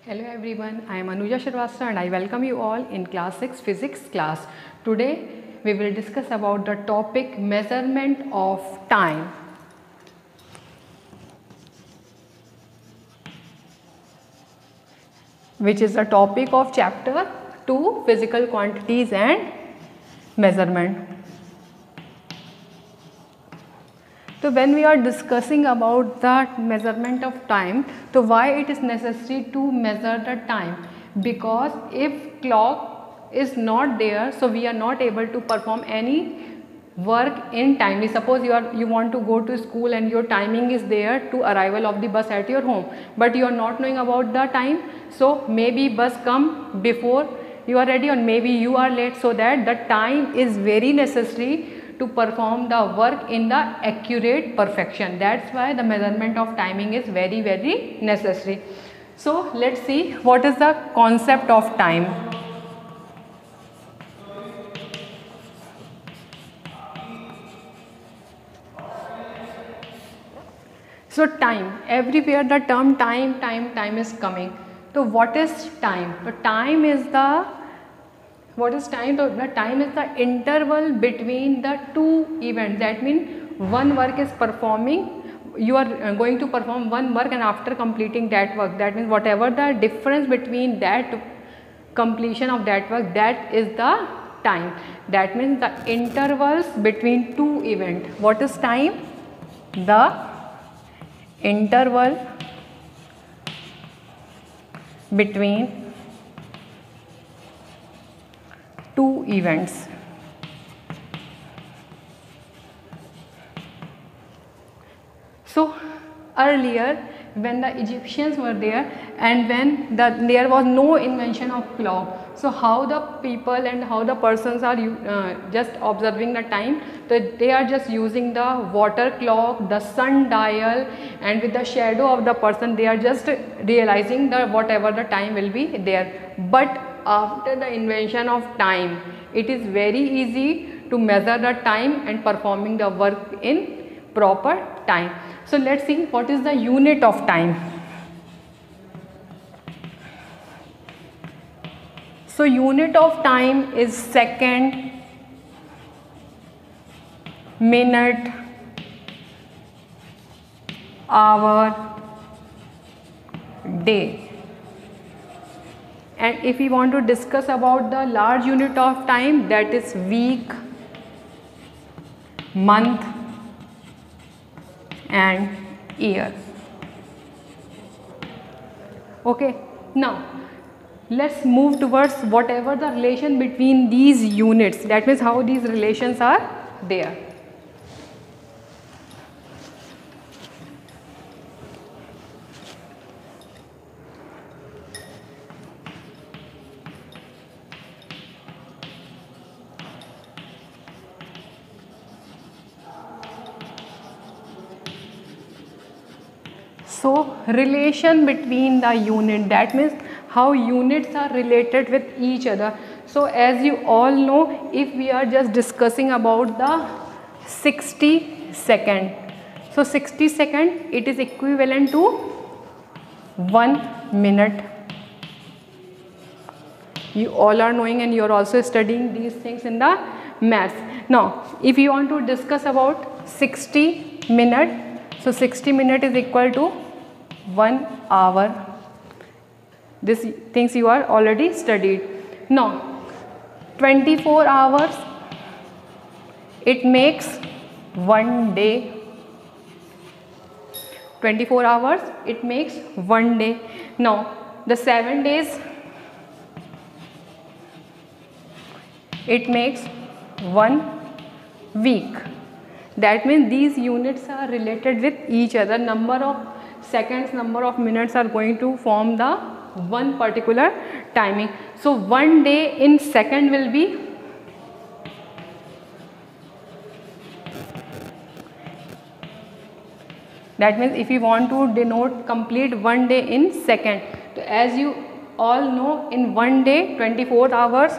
Hello everyone, I am Anuja Shrivastava and I welcome you all in class 6 physics class. Today we will discuss about the topic measurement of time. Which is the topic of chapter 2 physical quantities and measurement. So when we are discussing about the measurement of time, so why it is necessary to measure the time? Because if clock is not there, so we are not able to perform any work in timely. Suppose you want to go to school and your timing is there to arrival of the bus at your home, but you are not knowing about the time, so maybe bus come before you are ready or maybe you are late, so that the time is very necessary to perform the work in the accurate perfection. That's why the measurement of timing is very necessary. So let's see what is the concept of time. So time, everywhere the term time is coming. So what is time? So time is the what is time? So the time is the interval between the two events. That means one work is performing, you are going to perform one work and after completing that work, that means whatever the difference between that completion of that work, that is the time. That means the intervals between two events. What is time? The interval between two events. So earlier when the Egyptians were there and when there was no invention of clock, so how the people and how the persons are just observing the time, so they are just using the water clock, the sun dial, and with the shadow of the person they are just realizing the whatever the time will be there. But after the invention of time, it is very easy to measure the time and performing the work in proper time. So let's see what is the unit of time. So unit of time is second, minute, hour, day. And if we want to discuss about the large unit of time, that is week, month and year. Okay, now let's move towards whatever the relation between these units, that means how these relations are there. So relation between the unit, that means how units are related with each other. So as you all know, if we are just discussing about the 60 second, so 60 second it is equivalent to 1 minute. You all are knowing and you are also studying these things in the maths. Now if you want to discuss about 60 minute, so 60 minute is equal to 1 hour. These things you are already studied. Now 24 hours, it makes 1 day. 24 hours, it makes 1 day. Now the 7 days, it makes 1 week. That means these units are related with each other. Number of seconds, number of minutes are going to form the one particular timing. So 1 day in second will be that means if you want to denote complete 1 day in second, so as you all know, in 1 day 24 hours,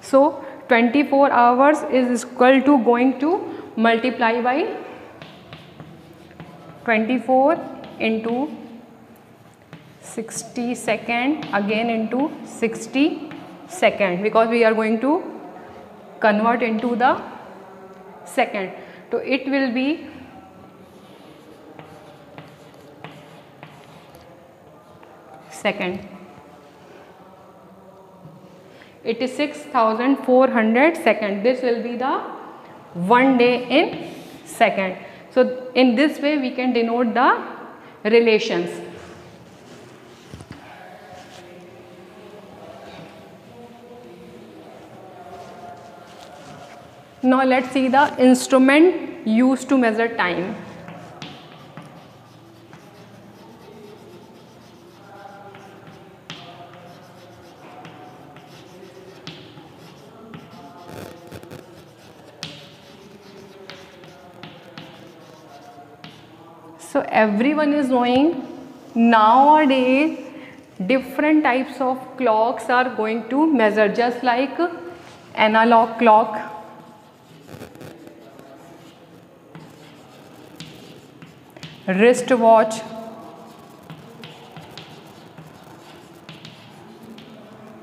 so 24 hours is equal to going to multiply by 24 into 60 second, again into 60 second, because we are going to convert into the second. So it will be second. It is 6,400 second. This will be the 1 day in second. So in this way we can denote the relations. Now let's see the instrument used to measure time. So everyone is knowing nowadays different types of clocks are going to measure, just like analog clock, wristwatch,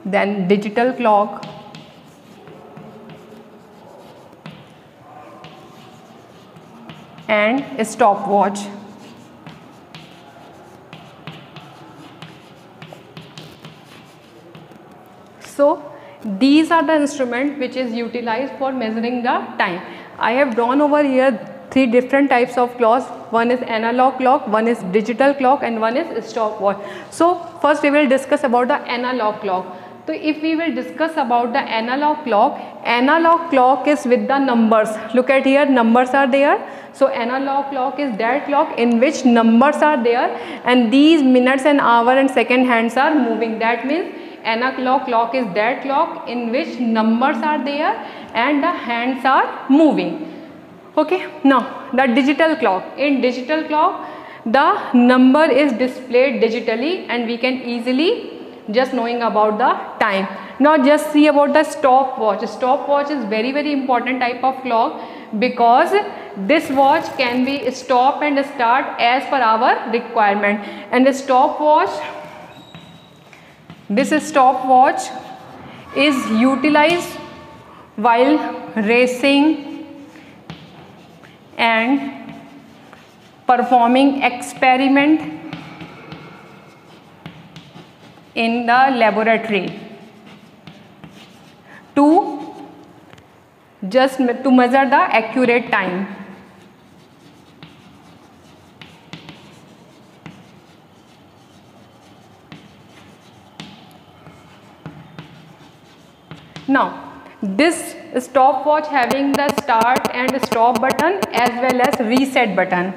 then digital clock, and a stopwatch. So these are the instruments which is utilized for measuring the time. I have drawn over here 3 different types of clocks. One is analog clock, one is digital clock, and one is stopwatch. So first we will discuss about the analog clock. So if we will discuss about the analog clock is with the numbers. Look at here, numbers are there. So analog clock is that clock in which numbers are there, and these minutes and hour and second hands are moving. That means analog clock is that clock in which numbers are there and the hands are moving. Okay, now the digital clock. In digital clock, the number is displayed digitally and we can easily just knowing about the time. Now just see about the stopwatch. Stopwatch is very important type of clock, because this watch can be stop and start as per our requirement. And the stopwatch, this stopwatch is utilized while racing and performing experiment in the laboratory to measure the accurate time. Now this stopwatch having the start and stop button as well as reset button.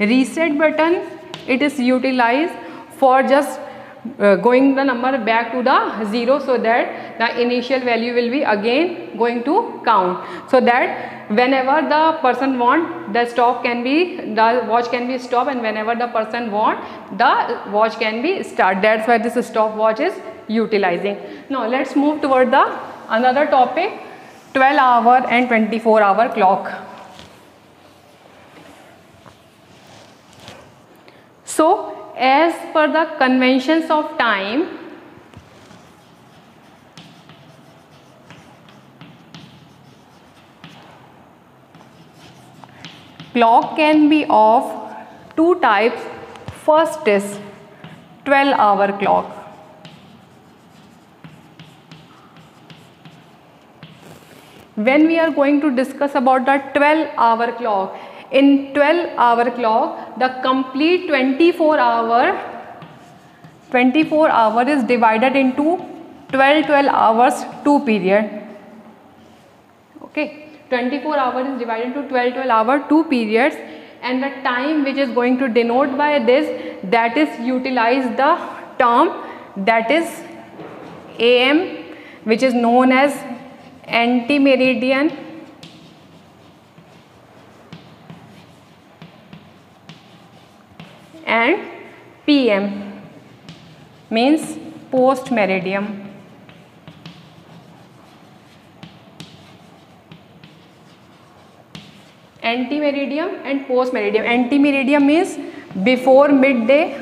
Reset button, it is utilized for just going the number back to the 0, so that the initial value will be again going to count, so that whenever the person want, the watch can be stopped, and whenever the person want, the watch can be start. That's why this stopwatch is utilizing. Now let's move toward the another topic, 12-hour and 24-hour clock. So as per the conventions of time, clock can be of 2 types. First is 12-hour clock. When we are going to discuss about the 12-hour clock, in 12-hour clock, the complete 24 hour is divided into 12 hours, 2 period. Okay, 24 hours is divided into 12 hour, 2 periods, and the time which is going to denote by this, that is utilize the term that is AM, which is known as anti-meridian, and PM means post meridian. Anti-meridium and post-meridium. Anti-meridium means before midday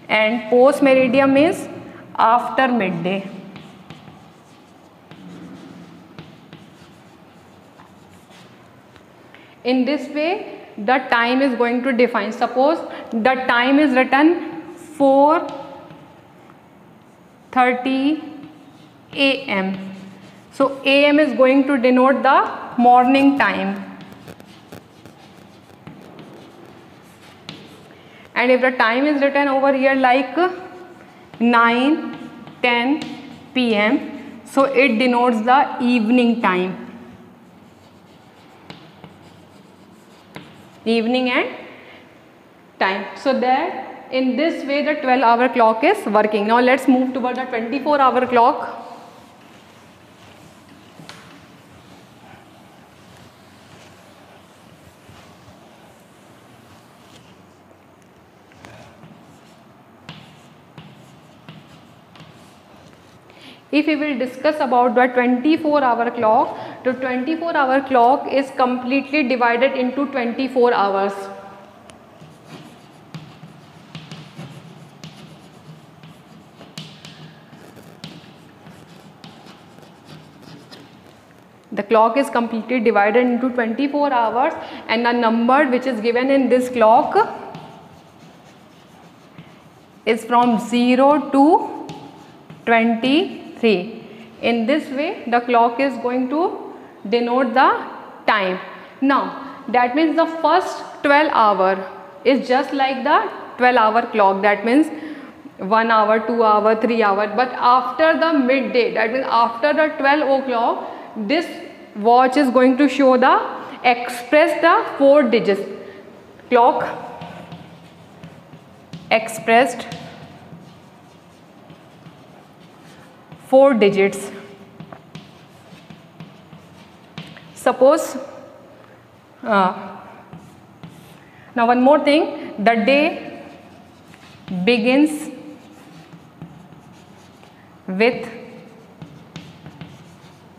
and post-meridium means after midday. In this way the time is going to define. Suppose the time is written 4:30 AM. So AM is going to denote the morning time, and if the time is written over here like 9:10 PM, so it denotes the evening time, evening and time. So that in this way the 12-hour clock is working. Now let's move toward the 24-hour clock. If we will discuss about the 24-hour clock, the 24-hour clock is completely divided into 24 hours. The clock is completely divided into 24 hours, and the number which is given in this clock is from 0 to 23. In this way the clock is going to denote the time. Now that means the first 12 hour is just like the 12-hour clock, that means 1 hour, 2 hour, 3 hour. But after the midday, that means after the 12 o'clock, this watch is going to show the express the 4 digits. Clock expressed 4 digits. Suppose now one more thing, the day begins with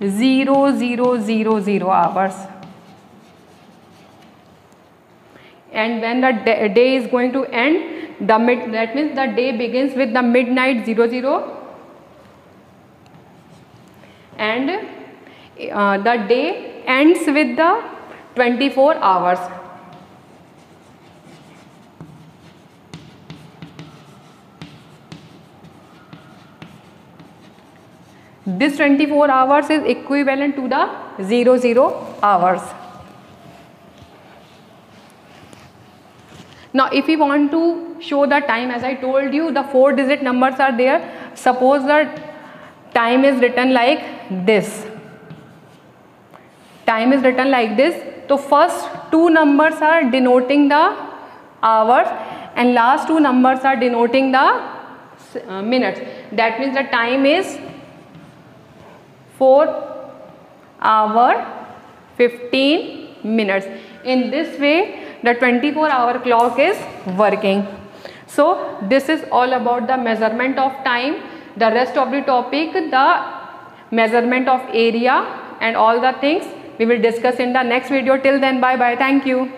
0000 hours, and when the day is going to end, that means the day begins with the midnight 00, and the day ends with the 24 hours. This 24 hours is equivalent to the 00 hours. Now if we want to show the time, as I told you, the 4-digit numbers are there. Suppose the time is written like this. Time is written like this. So first 2 numbers are denoting the hours and last 2 numbers are denoting the minutes. That means the time is 4 hours 15 minutes. In this way the 24-hour clock is working. So this is all about the measurement of time. The rest of the topic, the measurement of area and all the things, we will discuss in the next video. Till then, bye bye. Thank you.